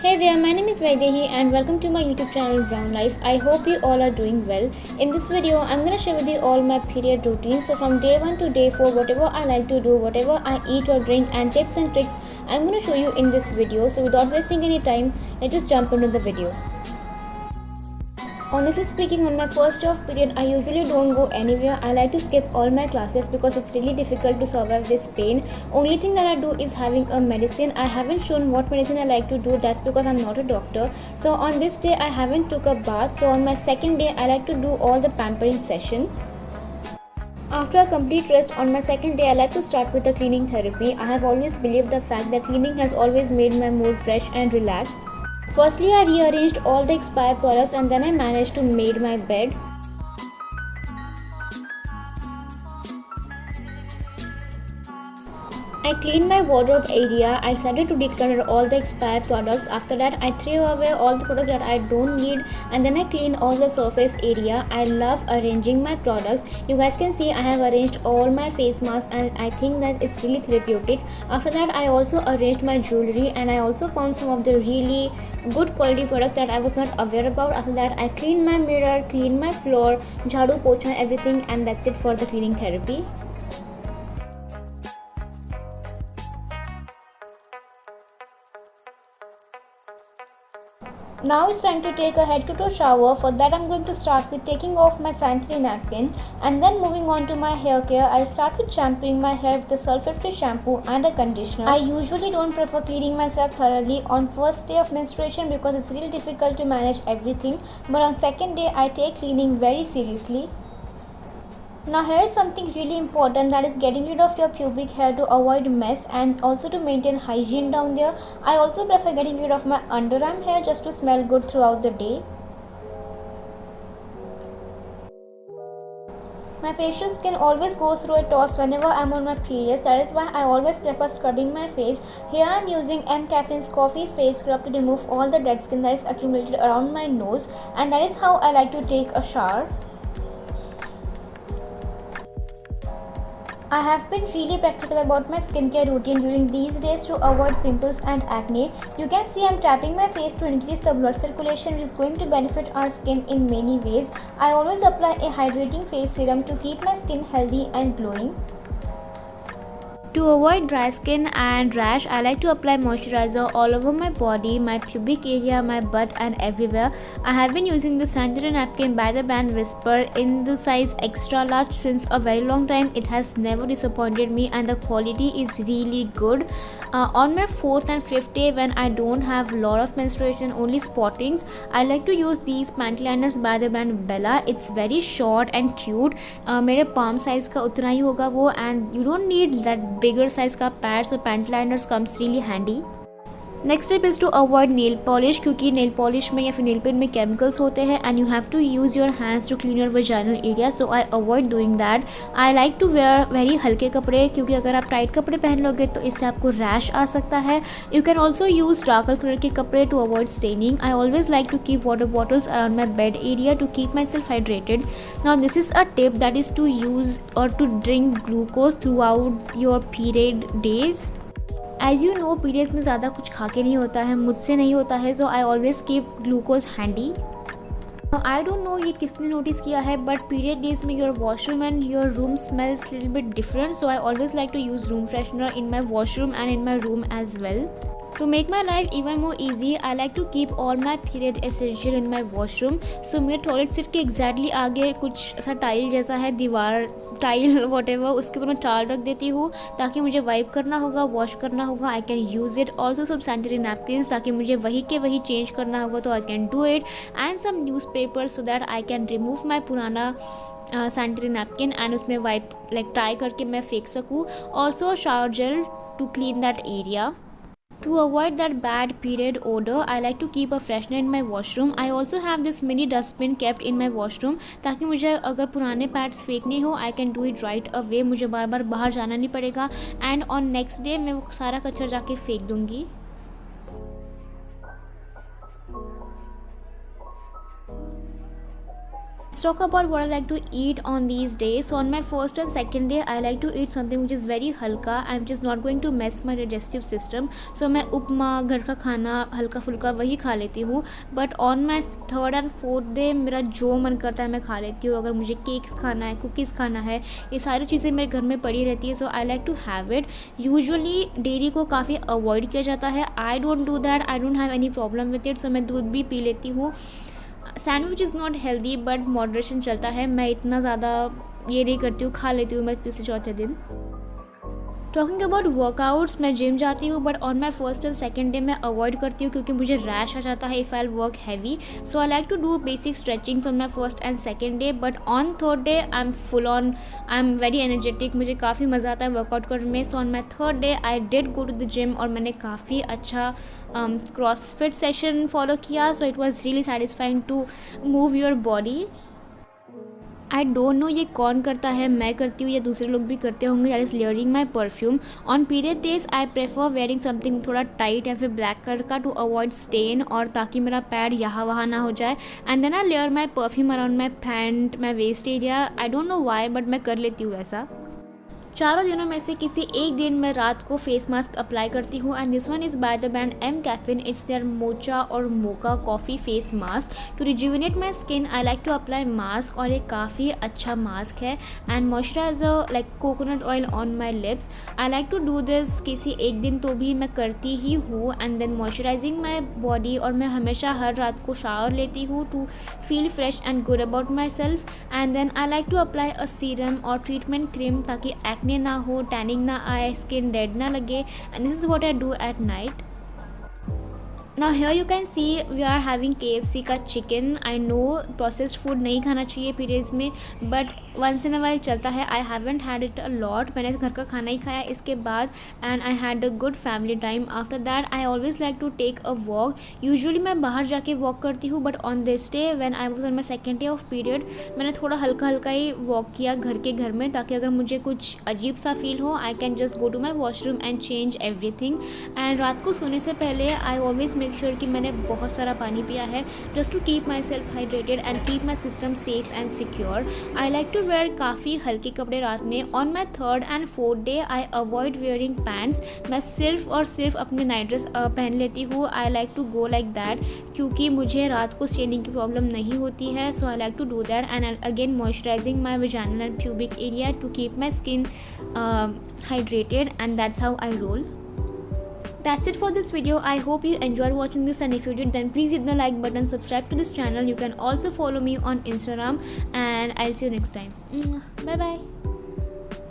Hey there, my name is Vaidehi and welcome to my YouTube channel Brown Life. I hope you all are doing well. In this video, I'm gonna share with you all my period routines. So from day 1 to day 4, whatever I like to do, whatever I eat or drink and tips and tricks, I'm gonna show you in this video. So without wasting any time, let's just jump into the video. Honestly speaking, on my first day of period, I usually don't go anywhere. I like to skip all my classes because it's really difficult to survive this pain. Only thing that I do is having a medicine. I haven't shown what medicine I like to do. That's because I'm not a doctor. So on this day, I haven't took a bath. So on my second day, I like to do all the pampering session. After a complete rest on my second day, I like to start with the cleaning therapy. I have always believed the fact that cleaning has always made my mood fresh and relaxed. Firstly, I rearranged all the expired products and then I managed to make my bed. I cleaned my wardrobe area. I started to declutter all the expired products. After that, I threw away all the products that I don't need and then I cleaned all the surface area. I love arranging my products. You guys can see I have arranged all my face masks and I think that it's really therapeutic. After that, I also arranged my jewelry and I also found some of the really good quality products that I was not aware about. After that, I cleaned my mirror, cleaned my floor, jhadu, pocha, everything, and that's it for the cleaning therapy. Now it's time to take a head to toe shower. For that, I'm going to start with taking off my sanitary napkin and then moving on to my hair care. I'll start with shampooing my hair with a sulfate-free shampoo and a conditioner. I usually don't prefer cleaning myself thoroughly on first day of menstruation because it's really difficult to manage everything. But on second day, I take cleaning very seriously. Now here is something really important, that is getting rid of your pubic hair to avoid mess and also to maintain hygiene down there. I also prefer getting rid of my underarm hair just to smell good throughout the day. My facial skin always goes through a toss whenever I'm on my periods. That is why I always prefer scrubbing my face. Here I'm using M Caffeine's Coffee Face Scrub to remove all the dead skin that is accumulated around my nose, and that is how I like to take a shower. I have been really practical about my skincare routine during these days to avoid pimples and acne. You can see I'm tapping my face to increase the blood circulation, which is going to benefit our skin in many ways. I always apply a hydrating face serum to keep my skin healthy and glowing. To avoid dry skin and rash, I like to apply moisturizer all over my body, my pubic area, my butt and everywhere. I have been using the sanitary napkin by the brand Whisper in the size extra large since a very long time. It has never disappointed me and the quality is really good. On my 4th and 5th day when I don't have lot of menstruation, only spottings, I like to use these panty liners by the brand Bella. It's very short and cute. मेरे palm size का उतना ही होगा वो, and you don't need that bigger size का pad, so panty liners comes really handy. Next step is to avoid nail polish, क्योंकि nail polish में या फिर नेल पेंट में केमिकल्स होते हैं and you have to use your hands to clean your vaginal area, so I avoid doing that. I like to wear very हल्के कपड़े, क्योंकि अगर आप टाइट कपड़े पहन लोगे तो इससे आपको रैश आ सकता है. You can also use darker colour के कपड़े to avoid staining. I always like to keep water bottles around my bed area to keep myself hydrated. Now this is a tip, that is to use or to drink glucose throughout your period days. As you know, periods में ज़्यादा कुछ खा के नहीं होता है, मुझसे नहीं होता है, so I always keep glucose handy. I don't know ये किसने नोटिस किया है, बट पीरियड डेज में your washroom and your room smells little bit different, so I always like to use room freshener in my washroom and in my room as well. To make my life even more easy, I like to keep all my period essential in my washroom. So मेरे toilet seat के exactly आगे कुछ ऐसा tile जैसा है, दीवार tile whatever, उसके ऊपर मैं टाल रख देती हूँ ताकि मुझे वाइप करना होगा, वॉश करना होगा, I can use it. Also सब सैनिटरी नैपकिन्स, ताकि मुझे वही के वही चेंज करना होगा तो I can do it. And some newspaper so that I can remove my पुराना सैनिटरी नैपकिन एंड उसमें वाइप लाइक ट्राई करके मैं फेंक सकूँ. Also shower gel to clean that area. To avoid that bad period odor, I like to keep a freshener in my washroom. I also have this mini dustbin kept in my washroom ताकि मुझे अगर पुराने pads फेंकने हो, I can do it right away. मुझे बार बार बाहर जाना नहीं पड़ेगा एंड ऑन नेक्स्ट डे मैं वो सारा कचरा जाके फेंक दूँगी. Let's talk about what I like to eat on these days. So on my first and second day, I like to eat something which is very halka and which is not going to mess my digestive system. So मैं उपमा, घर का खाना हल्का फुल्का वही खा लेती हूँ. But on my third and fourth day मेरा जो मन करता है मैं खा लेती हूँ. अगर मुझे केक्स खाना है, कुकीज़ खाना है, ये सारी चीज़ें मेरे घर में पड़ी रहती है. So I like to have it. Usually dairy को काफ़ी अवॉइड किया जाता है. I don't do that. I don't have any problem with it. So मैं दूध भी पी लेती हूँ. Sandwich is not healthy but moderation चलता है. मैं इतना ज़्यादा ये नहीं करती हूँ, खा लेती हूँ मैं तीसरे चौथे दिन. टॉकिंग अबाउट वर्कआउट्स, मैं जिम जाती हूँ but on my first and second day मैं अवॉइड करती हूँ क्योंकि मुझे रैश आ जाता है if I work heavy. So I like to do basic stretchings on my first and second day. But on third day I am full on, I am very energetic. मुझे काफ़ी मज़ा आता है वर्कआउट करने में. So on my third day I did go to the gym और मैंने काफ़ी अच्छा क्रॉसफिट सेशन फॉलो किया. So it was really satisfying to move your body. I don't know ये कौन करता है, मैं करती हूँ या दूसरे लोग भी करते होंगे. That is layering my perfume. On period days I prefer wearing something थोड़ा टाइट या फिर ब्लैक कलर का टू अवॉइड स्टेन और ताकि मेरा पैड यहाँ वहाँ ना हो जाए. And then I layer my perfume around my pant, my waist area. I don't know why but मैं कर लेती हूँ ऐसा. चारों दिनों में से किसी एक दिन मैं रात को फेस मास्क अप्लाई करती हूँ. And this one is by the brand M caffeine. It's their mocha or mocha coffee face mask. To rejuvenate my skin I like to apply mask और ये काफ़ी अच्छा मास्क है. And moisturiser like coconut oil on my lips. I like to do this किसी एक दिन तो भी मैं करती ही हूँ. And then moisturising my body. और मैं हमेशा हर रात को शावर लेती हूँ to feel fresh and good about myself. And then I like to apply a serum और ट्रीटमेंट क्रीम ताकि एक्ने ना हो, टैनिंग ना आए, स्किन डेड ना लगे. And this is what I do at night. Now here you can see we are having KFC का चिकन. आई नो प्रोसेस्ड फूड नहीं खाना चाहिए पीरियड्स में but once in a while चलता है. I haven't had it a lot. मैंने घर का खाना ही खाया इसके बाद. And I had a good family time. After that I always like to take a walk. Usually मैं बाहर जाके वॉक करती हूँ but on this day when I was on my second day of period मैंने थोड़ा हल्का हल्का ही walk किया घर में ताकि अगर मुझे कुछ अजीब सा फील हो I can just go to my washroom and change everything. And रात को सोने से पहले आई ऑलवेज मेक श्योर कि मैंने बहुत सारा पानी पिया है just to keep myself hydrated and keep my system safe and secure. I like to wear काफ़ी हल्के कपड़े रात में. On my third and fourth day I avoid wearing pants. मैं सिर्फ और सिर्फ अपने नाइट ड्रेस पहन लेती हूँ. I like to go like that क्योंकि मुझे रात को स्टेनिंग की प्रॉब्लम नहीं होती है. So I like to do that. And again moisturising my vaginal and pubic area to keep my skin hydrated. And that's how I roll. That's it for this video. I hope you enjoyed watching this, and if you did then please hit the like button, subscribe to this channel. You can also follow me on Instagram and I'll see you next time. Bye bye.